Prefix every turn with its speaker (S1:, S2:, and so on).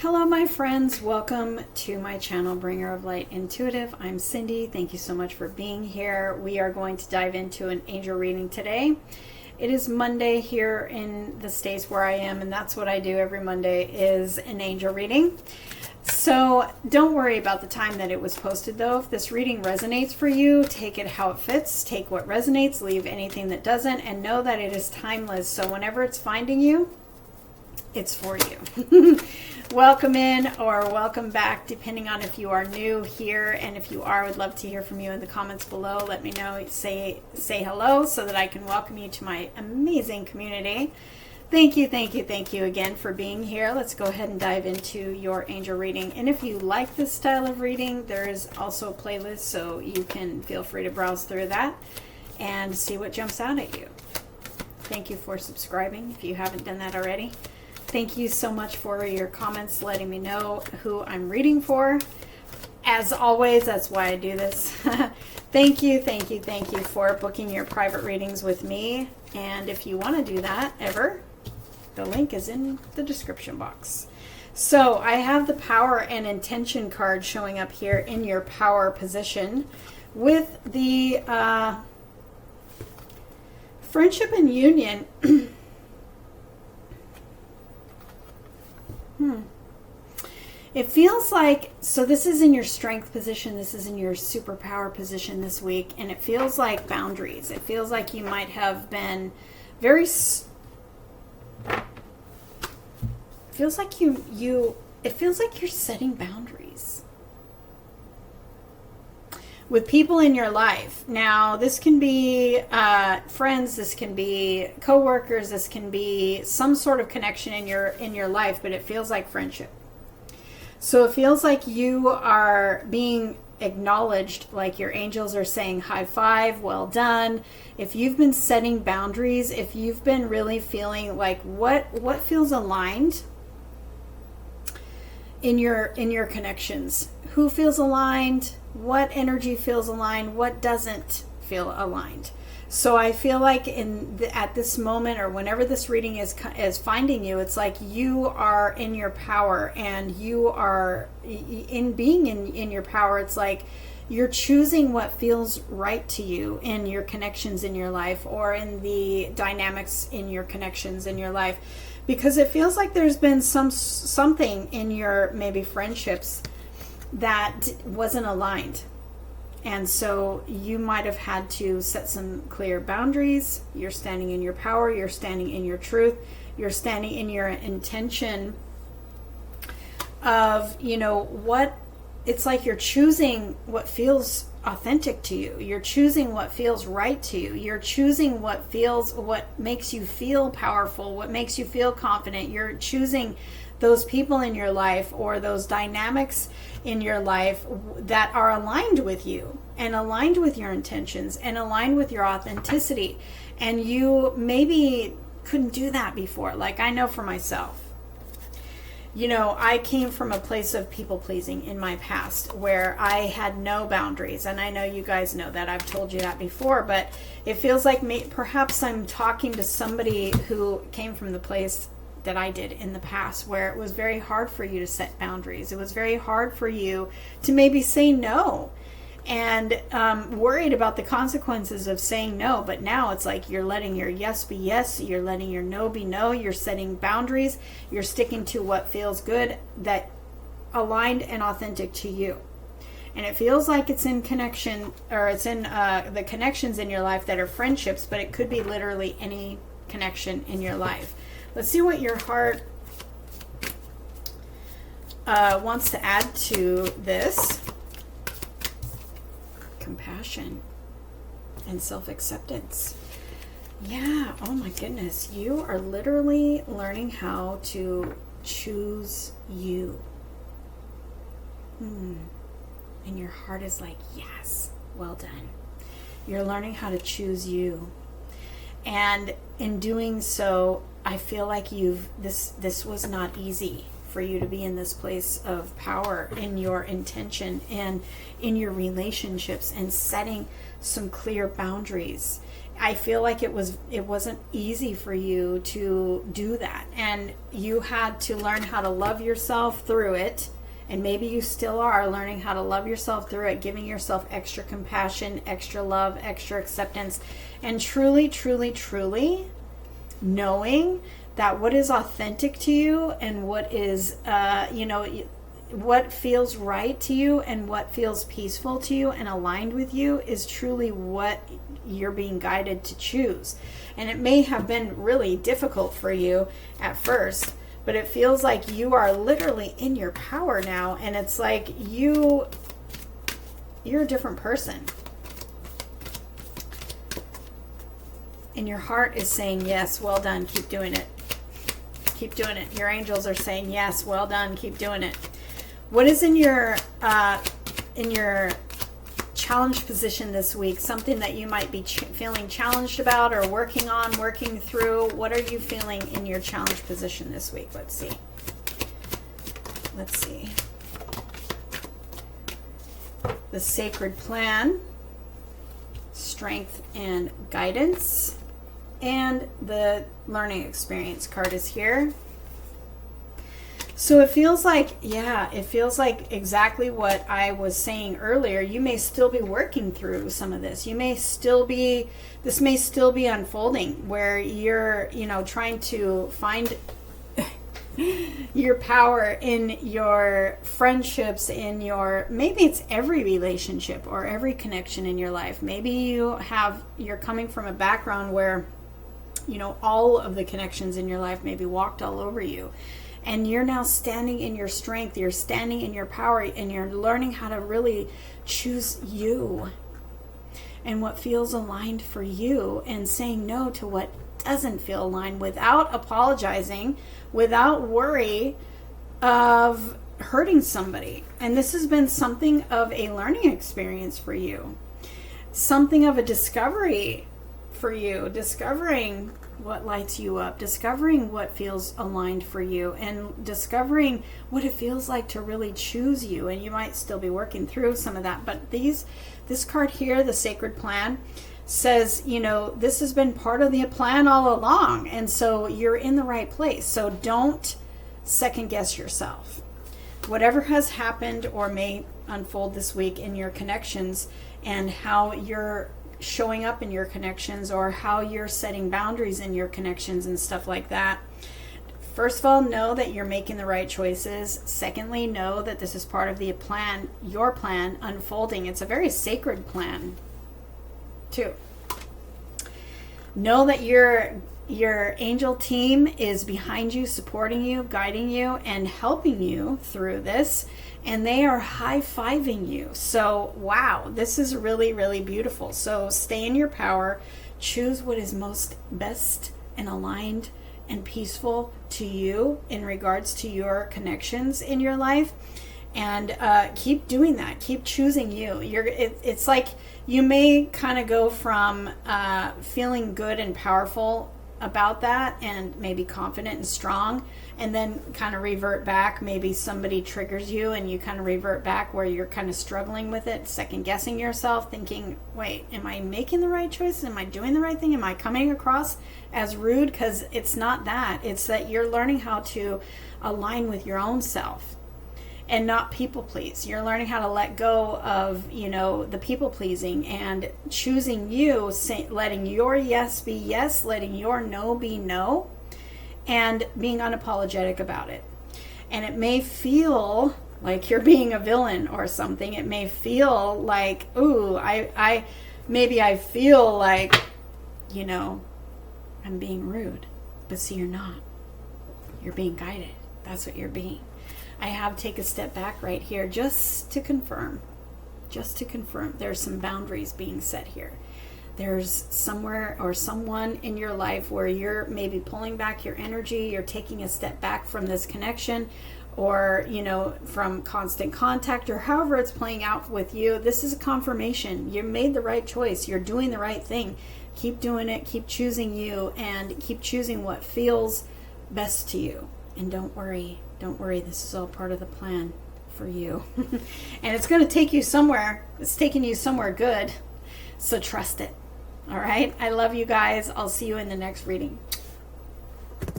S1: Hello my friends, welcome to my channel Bringer of Light Intuitive. I'm Cindy. Thank you so much for being here. We are going to dive into an angel reading today. It is Monday here in the States where I am, and that's what I do every Monday is an angel reading. So don't worry about the time that it was posted though. If this reading resonates for you, take it how it fits. Take what resonates, leave anything that doesn't, and know that it is timeless. So whenever it's finding you, it's for you. Welcome in or welcome back, depending on if you are new here. And if you are, I would love to hear from you in the comments below. Let me know, say hello so that I can welcome you to my amazing community. Thank you again for being here. Let's go ahead and dive into your angel reading. And if you like this style of reading, there is also a playlist, so you can feel free to browse through that and see what jumps out at you. Thank you for subscribing if you haven't done that already. Thank you so much for your comments, letting me know who I'm reading for. As always, that's why I do this. Thank you for booking your private readings with me. And if you want to do that ever, the link is in the description box. So I have the power and intention card showing up here in your power position with the friendship and union. It feels like, so this is in your strength position, this is in your superpower position this week, and it feels like boundaries. It feels like you might have been very, it feels like it feels like you're setting boundaries with people in your life. Now, this can be friends, this can be co-workers, this can be some sort of connection in your life, but it feels like friendship. So it feels like you are being acknowledged, like your angels are saying high five, well done. If you've been setting boundaries, if you've been really feeling like what feels aligned in your connections, who feels aligned, what energy feels aligned, what doesn't feel aligned. So I feel like at this moment, or whenever this reading is finding you, it's like you are in your power, and you are in being in your power. It's like you're choosing what feels right to you in your connections in your life, or in the dynamics in your connections in your life, because it feels like there's been something in your maybe friendships that wasn't aligned. And so you might have had to set some clear boundaries. You're standing in your power. You're standing in your truth. You're standing in your intention of, what it's like you're choosing what feels authentic to you. You're choosing what feels right to you. You're choosing what makes you feel powerful, what makes you feel confident. You're choosing those people in your life, or those dynamics in your life that are aligned with you and aligned with your intentions and aligned with your authenticity. And you maybe couldn't do that before. Like, I know for myself, I came from a place of people pleasing in my past where I had no boundaries. And I know you guys know that. I've told you that before, but it feels like perhaps I'm talking to somebody who came from the place that I did in the past, where it was very hard for you to set boundaries. It was very hard for you to maybe say no, and worried about the consequences of saying no. But now it's like you're letting your yes be yes, you're letting your no be no, you're setting boundaries, you're sticking to what feels good, that aligned and authentic to you. And it feels like it's in connection, or it's in the connections in your life that are friendships, but it could be literally any connection in your life. Let's see what your heart wants to add to this. Compassion and self-acceptance. Yeah, oh my goodness. You are literally learning how to choose you. And your heart is like, yes, well done. You're learning how to choose you. And in doing so, I feel like this was not easy for you to be in this place of power in your intention and in your relationships and setting some clear boundaries. I feel like it wasn't easy for you to do that, and you had to learn how to love yourself through it. And maybe you still are learning how to love yourself through it, giving yourself extra compassion, extra love, extra acceptance, and truly, truly, truly knowing that what is authentic to you and what is, what feels right to you and what feels peaceful to you and aligned with you is truly what you're being guided to choose. And it may have been really difficult for you at first, but it feels like you are literally in your power now, and it's like you're a different person. And your heart is saying, yes, well done, keep doing it. Keep doing it. Your angels are saying, yes, well done, keep doing it. What is in your challenge position this week? Something that you might be feeling challenged about or working on, working through. What are you feeling in your challenge position this week? Let's see. The sacred plan, strength and guidance, and the learning experience card is here. So it feels like exactly what I was saying earlier. You may still be working through some of this. This may still be unfolding where you're, trying to find your power in your friendships, maybe it's every relationship or every connection in your life. Maybe you're coming from a background where, all of the connections in your life maybe walked all over you. And you're now standing in your strength, you're standing in your power, and you're learning how to really choose you and what feels aligned for you, and saying no to what doesn't feel aligned without apologizing, without worry of hurting somebody. And this has been something of a learning experience for you, something of a discovery for you, discovering what lights you up, discovering what feels aligned for you, and discovering what it feels like to really choose you. And you might still be working through some of that, but this card here, the sacred plan, says, this has been part of the plan all along, and so you're in the right place. So don't second guess yourself. Whatever has happened or may unfold this week in your connections, and how you're showing up in your connections, or how you're setting boundaries in your connections and stuff like that. First of all, know that you're making the right choices. Secondly, know that this is part of the plan, your plan unfolding. It's a very sacred plan too. Know that your angel team is behind you, supporting you, guiding you, and helping you through this. And they are high-fiving you. So, wow, this is really, really beautiful. So stay in your power. Choose what is most best and aligned and peaceful to you in regards to your connections in your life. And keep doing that. Keep choosing you. It's like you may kind of go from feeling good and powerful about that, and maybe confident and strong, and then kind of revert back. Maybe somebody triggers you and you kind of revert back where you're kind of struggling with it, second guessing yourself, thinking, wait, am I making the right choices? Am I doing the right thing? Am I coming across as rude? Because it's not that. It's that you're learning how to align with your own self and not people please. You're learning how to let go of, the people pleasing, and choosing you, letting your yes be yes, letting your no be no, and being unapologetic about it. And it may feel like you're being a villain or something. It may feel like, ooh, I feel like, I'm being rude. But see, you're not. You're being guided. That's what you're being. I have take a step back right here just to confirm. There's some boundaries being set here. There's somewhere or someone in your life where you're maybe pulling back your energy, you're taking a step back from this connection, or, from constant contact, or however it's playing out with you. This is a confirmation. You made the right choice. You're doing the right thing. Keep doing it. Keep choosing you, and keep choosing what feels best to you And don't worry, this is all part of the plan for you. And it's going to take you somewhere. It's taking you somewhere good. So trust it. All right. I love you guys. I'll see you in the next reading.